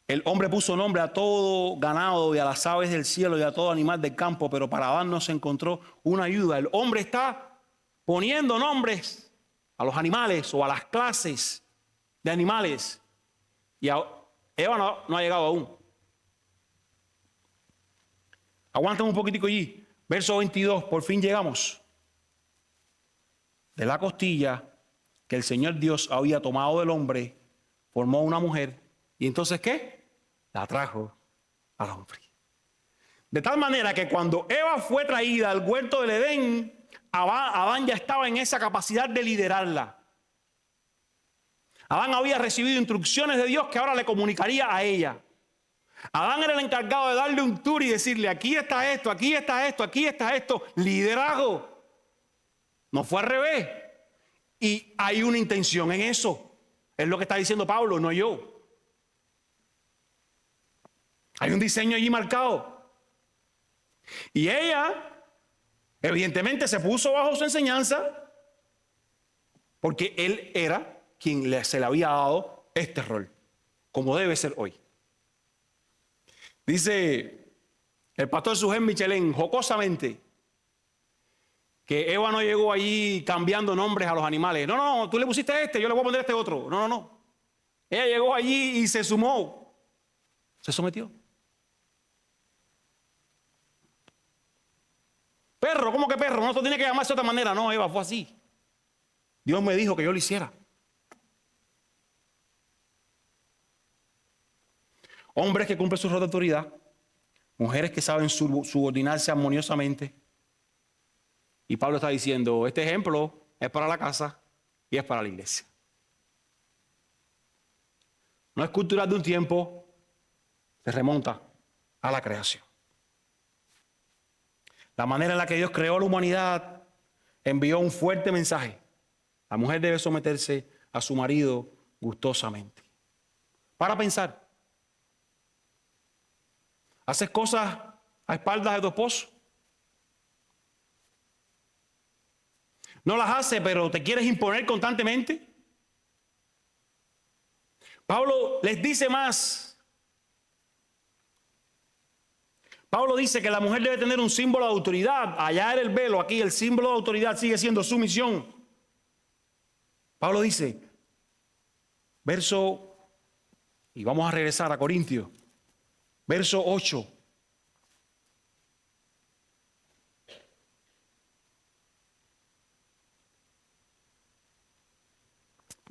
El hombre puso nombre a todo ganado y a las aves del cielo y a todo animal del campo, pero para Adán no se encontró una ayuda. El hombre está poniendo nombres a los animales o a las clases de animales. Y Eva no ha llegado aún. Aguanten un poquitico allí. Verso 22, por fin llegamos. De la costilla que el Señor Dios había tomado del hombre, formó una mujer. ¿Y entonces qué? La trajo al hombre. De tal manera que cuando Eva fue traída al huerto del Edén, Adán ya estaba en esa capacidad de liderarla. Adán había recibido instrucciones de Dios que ahora le comunicaría a ella. Adán era el encargado de darle un tour y decirle, aquí está esto, aquí está esto, aquí está esto. Liderazgo. No fue al revés. Y hay una intención en eso. Es lo que está diciendo Pablo, no yo. Hay un diseño allí marcado. Y ella, evidentemente, se puso bajo su enseñanza porque él era quien se le había dado este rol, como debe ser hoy. Dice el pastor Sujén Michelén, jocosamente, que Eva no llegó allí cambiando nombres a los animales. No, tú le pusiste este, yo le voy a poner este otro. No. Ella llegó allí y se sumó. Se sometió. Perro, ¿cómo que perro? No, esto tiene que llamarse de otra manera. No, Eva, fue así. Dios me dijo que yo lo hiciera. Hombres que cumplen su rol de autoridad, mujeres que saben subordinarse armoniosamente Y Pablo está diciendo, este ejemplo es para la casa y es para la iglesia. No es cultural de un tiempo, se remonta a la creación. La manera en la que Dios creó la humanidad envió un fuerte mensaje. La mujer debe someterse a su marido gustosamente. Para pensar. ¿Haces cosas a espaldas de tu esposo? ¿No las haces, pero te quieres imponer constantemente? Pablo les dice más. Pablo dice que la mujer debe tener un símbolo de autoridad. Allá era el velo, aquí el símbolo de autoridad sigue siendo sumisión. Pablo dice, verso, y vamos a regresar a Corintios, verso 8.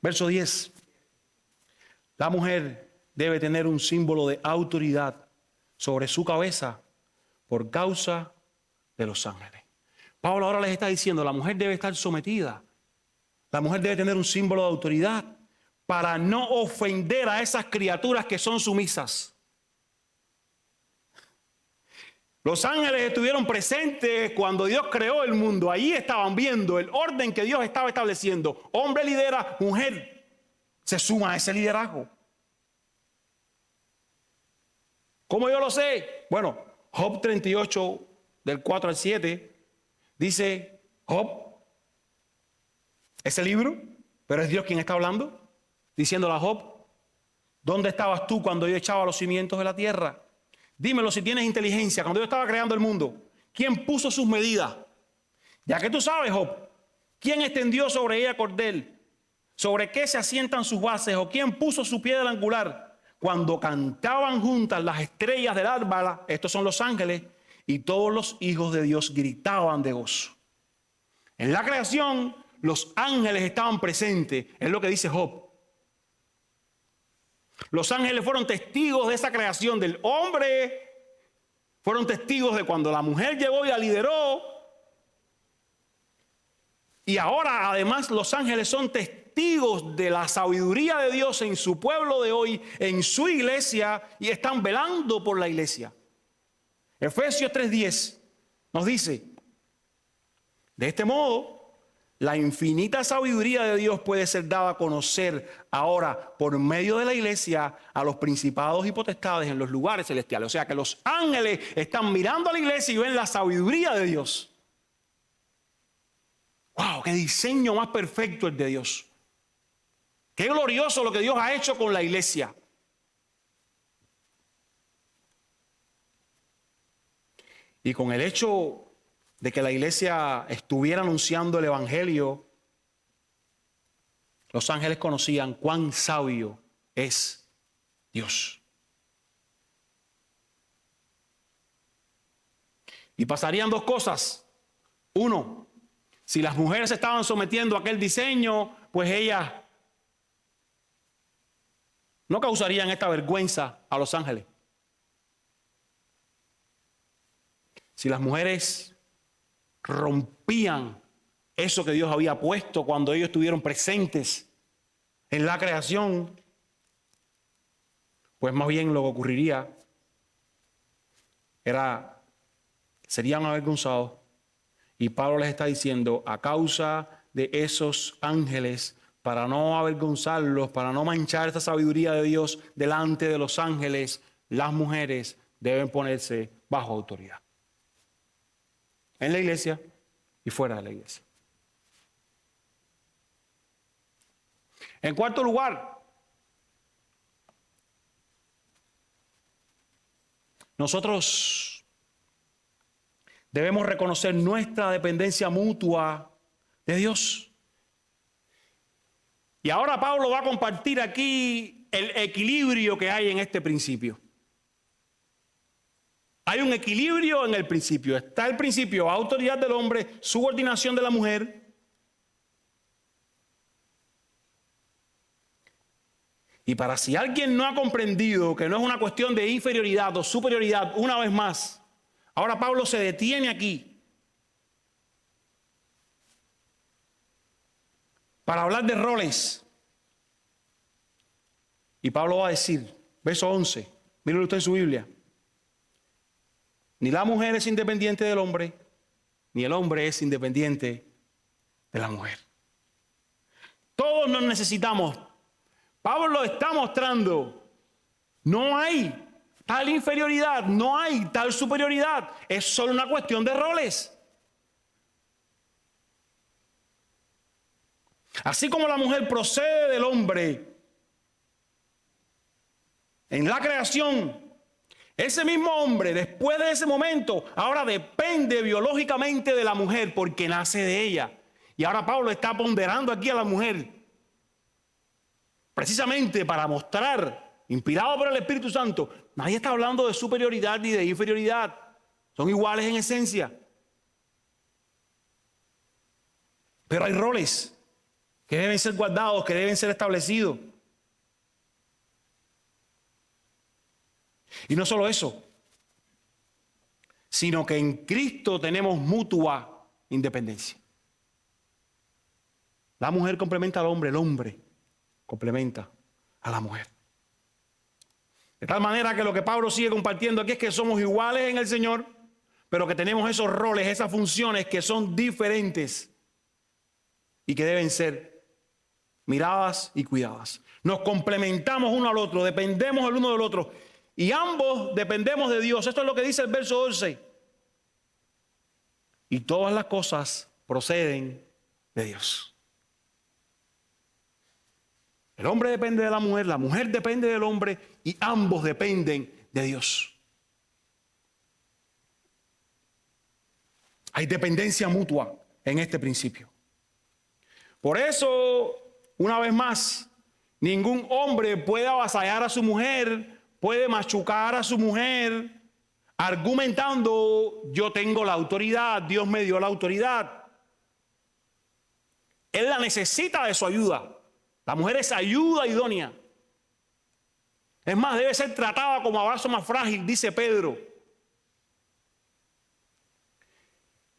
Verso 10. La mujer debe tener un símbolo de autoridad sobre su cabeza por causa de los ángeles. Pablo ahora les está diciendo, la mujer debe estar sometida. La mujer debe tener un símbolo de autoridad para no ofender a esas criaturas que son sumisas. Los ángeles estuvieron presentes cuando Dios creó el mundo. Allí estaban viendo el orden que Dios estaba estableciendo. Hombre lidera, mujer se suma a ese liderazgo. ¿Cómo yo lo sé? Bueno, Job 38, del 4 al 7, dice, Job, ese libro, pero es Dios quien está hablando, diciéndole a Job, ¿dónde estabas tú cuando yo echaba los cimientos de la tierra? Dímelo si tienes inteligencia. Cuando yo estaba creando el mundo, ¿quién puso sus medidas? Ya que tú sabes, Job, ¿quién extendió sobre ella cordel? ¿Sobre qué se asientan sus bases? ¿O quién puso su piedra angular? Cuando cantaban juntas las estrellas del árbala, estos son los ángeles, y todos los hijos de Dios gritaban de gozo. En la creación, los ángeles estaban presentes, es lo que dice Job. Los ángeles fueron testigos de esa creación del hombre, fueron testigos de cuando la mujer llegó y la lideró. Y ahora además los ángeles son testigos de la sabiduría de Dios en su pueblo de hoy, en su iglesia, y están velando por la iglesia. Efesios 3:10 nos dice, de este modo, la infinita sabiduría de Dios puede ser dada a conocer ahora por medio de la iglesia a los principados y potestades en los lugares celestiales. O sea que los ángeles están mirando a la iglesia y ven la sabiduría de Dios. ¡Wow! ¡Qué diseño más perfecto el de Dios! ¡Qué glorioso lo que Dios ha hecho con la iglesia! Y con el hecho de que la iglesia estuviera anunciando el evangelio, los ángeles conocían cuán sabio es Dios. Y pasarían dos cosas. Uno, si las mujeres se estaban sometiendo a aquel diseño, pues ellas no causarían esta vergüenza a los ángeles. Si las mujeres rompían eso que Dios había puesto cuando ellos estuvieron presentes en la creación, pues más bien lo que ocurriría serían avergonzados. Y Pablo les está diciendo, a causa de esos ángeles, para no avergonzarlos, para no manchar esta sabiduría de Dios delante de los ángeles, las mujeres deben ponerse bajo autoridad. En la iglesia y fuera de la iglesia. En cuarto lugar, nosotros debemos reconocer nuestra dependencia mutua de Dios. Y ahora Pablo va a compartir aquí el equilibrio que hay en este principio. Hay un equilibrio en el principio. Está el principio, autoridad del hombre, subordinación de la mujer. Y para si alguien no ha comprendido que no es una cuestión de inferioridad o superioridad, una vez más, ahora Pablo se detiene aquí para hablar de roles. Y Pablo va a decir, verso 11, mírenlo usted en su Biblia. Ni la mujer es independiente del hombre, ni el hombre es independiente de la mujer. Todos nos necesitamos. Pablo lo está mostrando. No hay tal inferioridad, no hay tal superioridad. Es solo una cuestión de roles. Así como la mujer procede del hombre en la creación, ese mismo hombre, después de ese momento, ahora depende biológicamente de la mujer porque nace de ella. Y ahora Pablo está ponderando aquí a la mujer, precisamente para mostrar, inspirado por el Espíritu Santo, nadie está hablando de superioridad ni de inferioridad. Son iguales en esencia. Pero hay roles que deben ser guardados, que deben ser establecidos. Y no solo eso, sino que en Cristo tenemos mutua independencia. La mujer complementa al hombre, el hombre complementa a la mujer. De tal manera que lo que Pablo sigue compartiendo aquí es que somos iguales en el Señor, pero que tenemos esos roles, esas funciones que son diferentes y que deben ser miradas y cuidadas. Nos complementamos uno al otro, dependemos el uno del otro y ambos dependemos de Dios. Esto es lo que dice el verso 11. Y todas las cosas proceden de Dios. El hombre depende de la mujer depende del hombre y ambos dependen de Dios. Hay dependencia mutua en este principio. Por eso, una vez más, ningún hombre puede avasallar a su mujer, puede machucar a su mujer, argumentando, yo tengo la autoridad, Dios me dio la autoridad. Él la necesita de su ayuda. La mujer es ayuda idónea. Es más, debe ser tratada como abrazo más frágil, dice Pedro.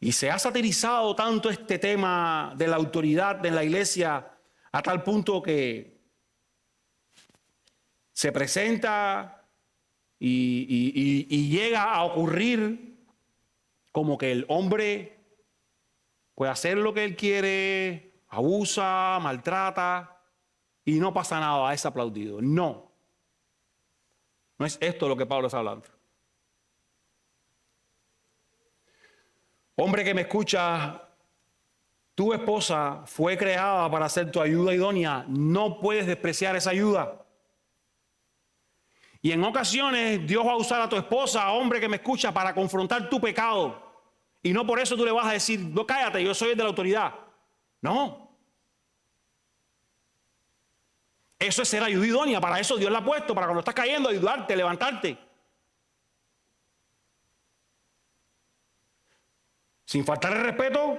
Y se ha satirizado tanto este tema de la autoridad en la iglesia a tal punto que se presenta y llega a ocurrir como que el hombre puede hacer lo que él quiere, abusa, maltrata y no pasa nada, es aplaudido. No es esto lo que Pablo está hablando. Hombre que me escucha, tu esposa fue creada para ser tu ayuda idónea. No puedes despreciar esa ayuda. Y en ocasiones Dios va a usar a tu esposa, hombre que me escucha, para confrontar tu pecado. Y no por eso tú le vas a decir, no, cállate, yo soy el de la autoridad. No. Eso es ser ayuda idónea. Para eso Dios la ha puesto, para cuando estás cayendo, ayudarte, levantarte. Sin faltar el respeto,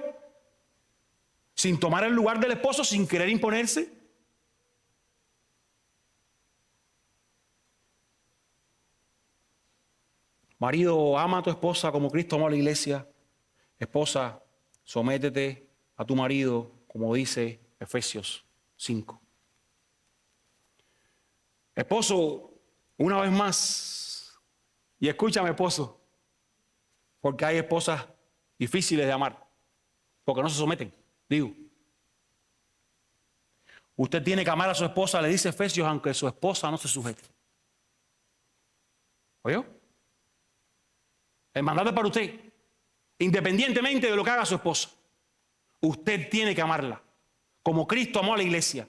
sin tomar el lugar del esposo, sin querer imponerse. Marido, ama a tu esposa como Cristo amó a la iglesia. Esposa, sométete a tu marido, como dice Efesios 5. Esposo, una vez más, y escúchame, esposo, porque hay esposas difíciles de amar, porque no se someten. Digo, usted tiene que amar a su esposa, le dice Efesios, aunque su esposa no se sujete. ¿Oyó? El mandato es para usted, independientemente de lo que haga su esposa. Usted tiene que amarla, como Cristo amó a la iglesia.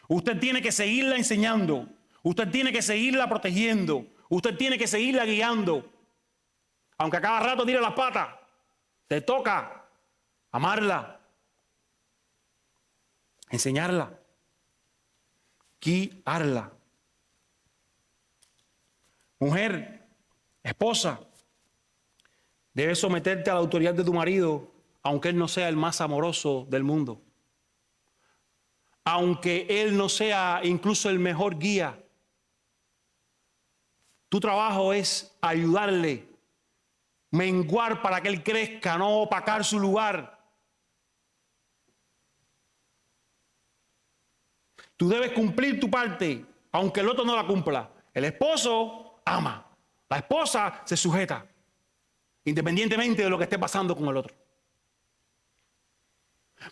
Usted tiene que seguirla enseñando. Usted tiene que seguirla protegiendo. Usted tiene que seguirla guiando. Aunque a cada rato tire las patas, te toca amarla, enseñarla, guiarla. Mujer, esposa, debes someterte a la autoridad de tu marido, aunque él no sea el más amoroso del mundo. Aunque él no sea incluso el mejor guía. Tu trabajo es ayudarle, menguar para que él crezca, no opacar su lugar. Tú debes cumplir tu parte, aunque el otro no la cumpla. El esposo ama. La esposa se sujeta, independientemente de lo que esté pasando con el otro.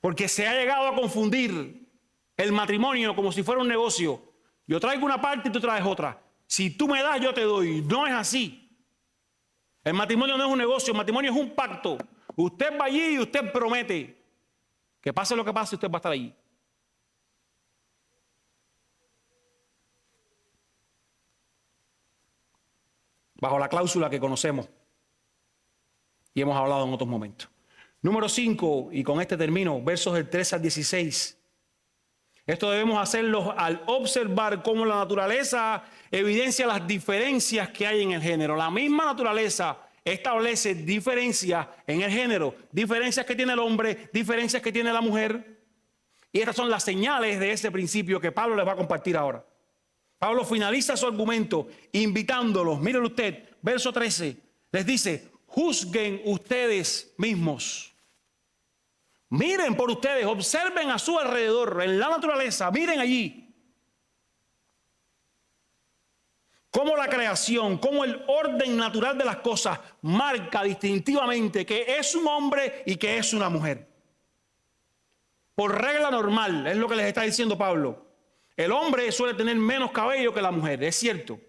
Porque se ha llegado a confundir el matrimonio como si fuera un negocio. Yo traigo una parte y tú traes otra. Si tú me das, yo te doy. No es así. El matrimonio no es un negocio, el matrimonio es un pacto. Usted va allí y usted promete que pase lo que pase, usted va a estar allí. Bajo la cláusula que conocemos y hemos hablado en otros momentos. Número 5, y con este termino, versos del 3 al 16. Esto debemos hacerlo al observar cómo la naturaleza evidencia las diferencias que hay en el género. La misma naturaleza establece diferencias en el género, diferencias que tiene el hombre, diferencias que tiene la mujer. Y estas son las señales de ese principio que Pablo les va a compartir ahora. Pablo finaliza su argumento invitándolos, miren usted, verso 13, les dice, juzguen ustedes mismos. Miren por ustedes, observen a su alrededor, en la naturaleza, miren allí. Cómo la creación, cómo el orden natural de las cosas marca distintivamente que es un hombre y que es una mujer. Por regla normal, es lo que les está diciendo Pablo. El hombre suele tener menos cabello que la mujer, es cierto.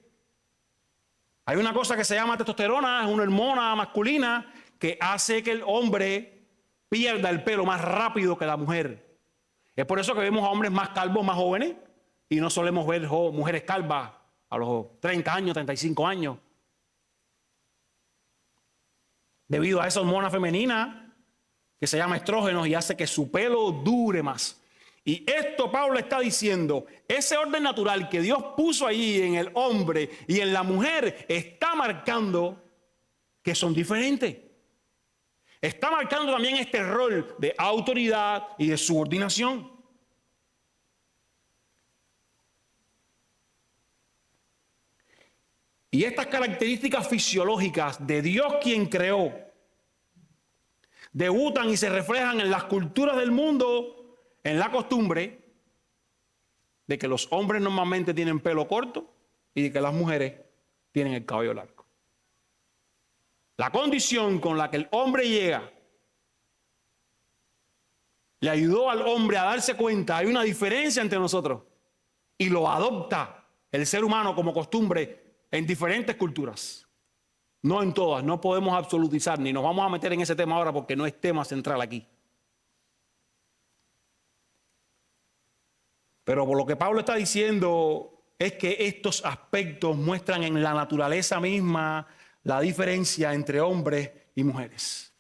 Hay una cosa que se llama testosterona, es una hormona masculina que hace que el hombre pierda el pelo más rápido que la mujer. Es por eso que vemos a hombres más calvos, más jóvenes, y no solemos ver mujeres calvas a los 30 años, 35 años. Debido a esa hormona femenina que se llama estrógenos y hace que su pelo dure más. Y esto Pablo está diciendo, ese orden natural que Dios puso allí en el hombre y en la mujer está marcando que son diferentes. Está marcando también este rol de autoridad y de subordinación. Y estas características fisiológicas de Dios quien creó debutan y se reflejan en las culturas del mundo, en la costumbre de que los hombres normalmente tienen pelo corto y de que las mujeres tienen el cabello largo. La condición con la que el hombre llega le ayudó al hombre a darse cuenta, hay una diferencia entre nosotros, y lo adopta el ser humano como costumbre en diferentes culturas. No en todas, no podemos absolutizar, ni nos vamos a meter en ese tema ahora porque no es tema central aquí. Pero por lo que Pablo está diciendo es que estos aspectos muestran en la naturaleza misma la diferencia entre hombres y mujeres.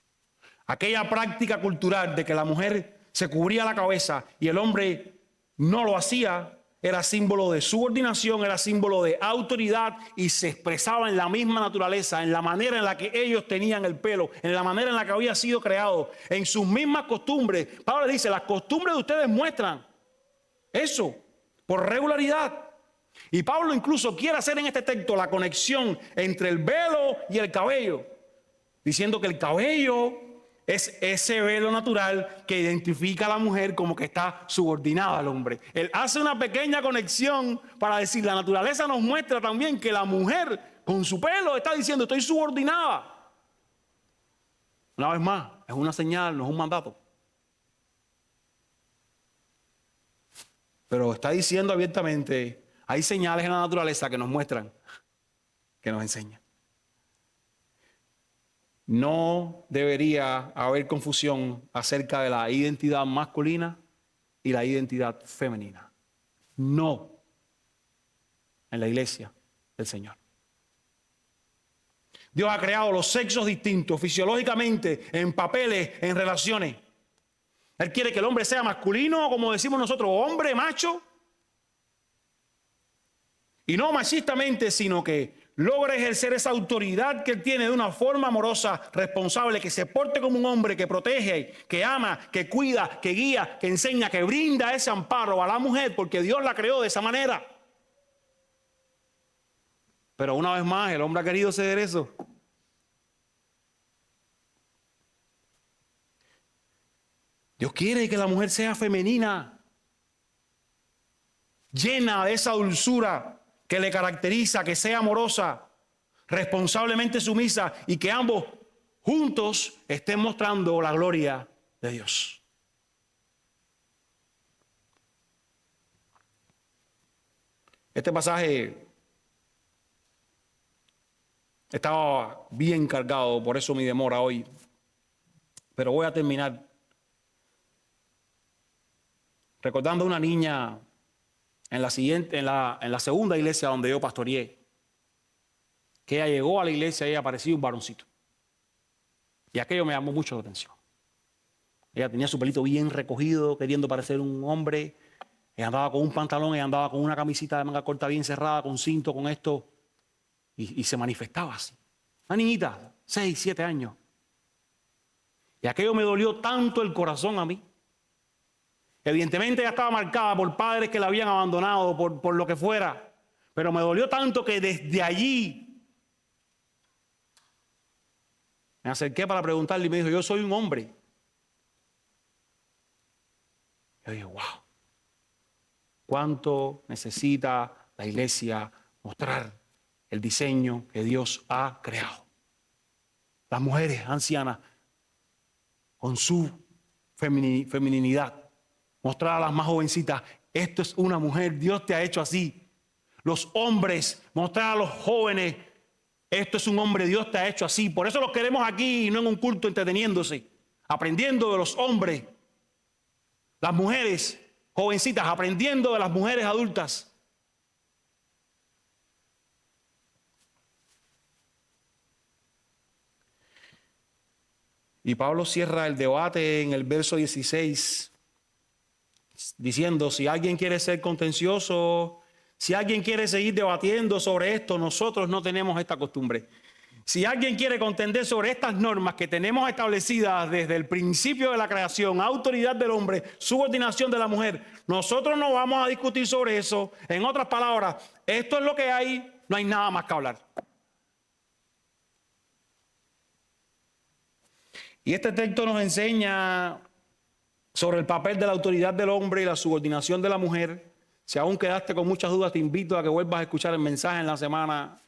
Aquella práctica cultural de que la mujer se cubría la cabeza y el hombre no lo hacía, era símbolo de subordinación, era símbolo de autoridad y se expresaba en la misma naturaleza, en la manera en la que ellos tenían el pelo, en la manera en la que había sido creado, en sus mismas costumbres. Pablo dice, las costumbres de ustedes muestran eso, por regularidad. Y Pablo incluso quiere hacer en este texto la conexión entre el velo y el cabello, diciendo que el cabello es ese velo natural que identifica a la mujer como que está subordinada al hombre. Él hace una pequeña conexión para decir, la naturaleza nos muestra también que la mujer con su pelo está diciendo, estoy subordinada. Una vez más, es una señal, no es un mandato. Pero está diciendo abiertamente, hay señales en la naturaleza que nos muestran, que nos enseñan. No debería haber confusión acerca de la identidad masculina y la identidad femenina. No en la iglesia del Señor. Dios ha creado los sexos distintos fisiológicamente, en papeles, en relaciones. Él quiere que el hombre sea masculino, como decimos nosotros, hombre, macho. Y no machistamente, sino que logre ejercer esa autoridad que él tiene de una forma amorosa, responsable, que se porte como un hombre, que protege, que ama, que cuida, que guía, que enseña, que brinda ese amparo a la mujer, porque Dios la creó de esa manera. Pero una vez más, el hombre ha querido ceder eso. Dios quiere que la mujer sea femenina. llena de esa dulzura que le caracteriza, que sea amorosa, responsablemente sumisa y que ambos juntos estén mostrando la gloria de Dios. Este pasaje estaba bien cargado, por eso mi demora hoy. Pero voy a terminar recordando a una niña en la segunda iglesia donde yo pastoreé, que ella llegó a la iglesia y ella parecía un varoncito. Y aquello me llamó mucho la atención. Ella tenía su pelito bien recogido, queriendo parecer un hombre. Ella andaba con un pantalón, ella andaba con una camisita de manga corta bien cerrada, con cinto, con esto. Y se manifestaba así. Una niñita, 6, 7 años. Y aquello me dolió tanto el corazón a mí. Evidentemente ella estaba marcada por padres que la habían abandonado, por lo que fuera. Pero me dolió tanto que desde allí me acerqué para preguntarle y me dijo, yo soy un hombre. Yo dije, wow, ¿cuánto necesita la iglesia mostrar el diseño que Dios ha creado? Las mujeres ancianas, con su feminidad, mostrar a las más jovencitas, esto es una mujer, Dios te ha hecho así. Los hombres, mostrar a los jóvenes, esto es un hombre, Dios te ha hecho así. Por eso los queremos aquí y no en un culto entreteniéndose, aprendiendo de los hombres. Las mujeres jovencitas, aprendiendo de las mujeres adultas. Y Pablo cierra el debate en el verso 16 diciendo, si alguien quiere ser contencioso, si alguien quiere seguir debatiendo sobre esto, nosotros no tenemos esta costumbre. Si alguien quiere contender sobre estas normas que tenemos establecidas desde el principio de la creación, autoridad del hombre, subordinación de la mujer, nosotros no vamos a discutir sobre eso. En otras palabras, esto es lo que hay, no hay nada más que hablar. Y este texto nos enseña sobre el papel de la autoridad del hombre y la subordinación de la mujer. Si aún quedaste con muchas dudas, te invito a que vuelvas a escuchar el mensaje en la semana.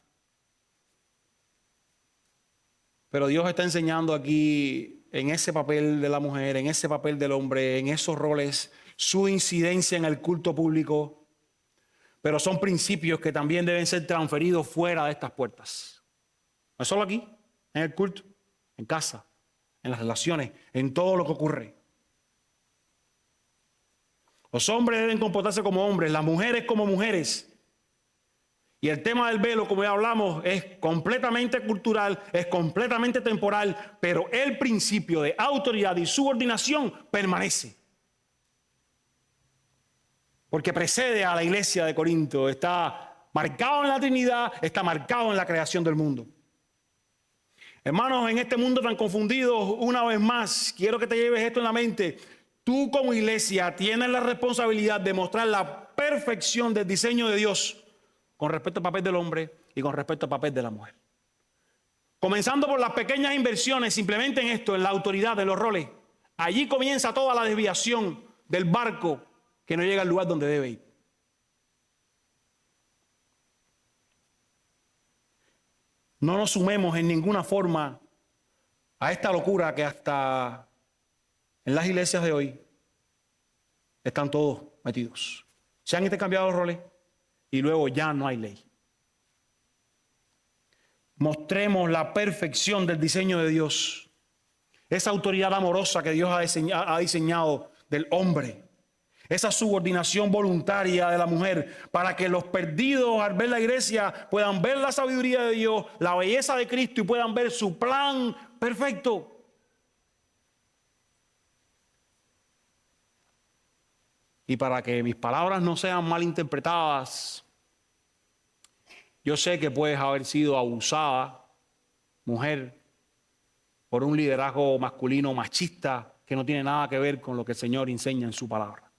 Pero Dios está enseñando aquí en ese papel de la mujer, en ese papel del hombre, en esos roles, su incidencia en el culto público. Pero son principios que también deben ser transferidos fuera de estas puertas. No es solo aquí, en el culto, en casa, en las relaciones, en todo lo que ocurre. Los hombres deben comportarse como hombres, las mujeres como mujeres. Y el tema del velo, como ya hablamos, es completamente cultural, es completamente temporal, pero el principio de autoridad y subordinación permanece. Porque precede a la iglesia de Corinto, está marcado en la Trinidad, está marcado en la creación del mundo. Hermanos, en este mundo tan confundido, una vez más, quiero que te lleves esto en la mente. Tú como iglesia tienes la responsabilidad de mostrar la perfección del diseño de Dios con respecto al papel del hombre y con respecto al papel de la mujer. Comenzando por las pequeñas inversiones, simplemente en esto, en la autoridad, en los roles. Allí comienza toda la desviación del barco que no llega al lugar donde debe ir. No nos sumemos en ninguna forma a esta locura que hasta en las iglesias de hoy están todos metidos. Se han intercambiado los roles y luego ya no hay ley. Mostremos la perfección del diseño de Dios. Esa autoridad amorosa que Dios ha diseñado del hombre. Esa subordinación voluntaria de la mujer para que los perdidos al ver la iglesia puedan ver la sabiduría de Dios, la belleza de Cristo y puedan ver su plan perfecto. Y para que mis palabras no sean malinterpretadas, yo sé que puedes haber sido abusada, mujer, por un liderazgo masculino machista que no tiene nada que ver con lo que el Señor enseña en su palabra.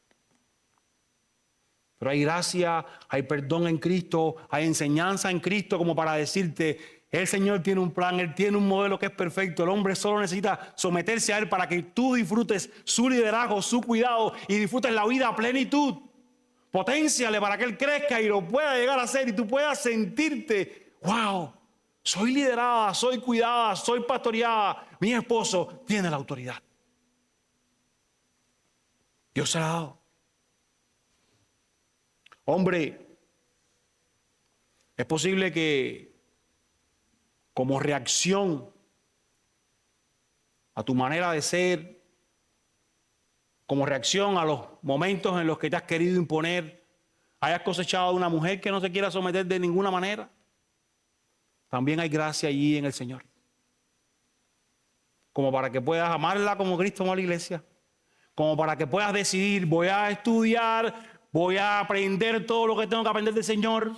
Pero hay gracia, hay perdón en Cristo, hay enseñanza en Cristo como para decirte, el Señor tiene un plan, Él tiene un modelo que es perfecto. El hombre solo necesita someterse a Él para que tú disfrutes su liderazgo, su cuidado y disfrutes la vida a plenitud. Potenciale para que él crezca y lo pueda llegar a hacer y tú puedas sentirte, wow, soy liderada, soy cuidada, soy pastoreada. Mi esposo tiene la autoridad. Dios se la ha dado. Hombre, es posible que como reacción a tu manera de ser, como reacción a los momentos en los que te has querido imponer, hayas cosechado a una mujer que no se quiera someter de ninguna manera. También hay gracia allí en el Señor, como para que puedas amarla como Cristo amó a la iglesia, como para que puedas decidir, voy a estudiar, voy a aprender todo lo que tengo que aprender del Señor,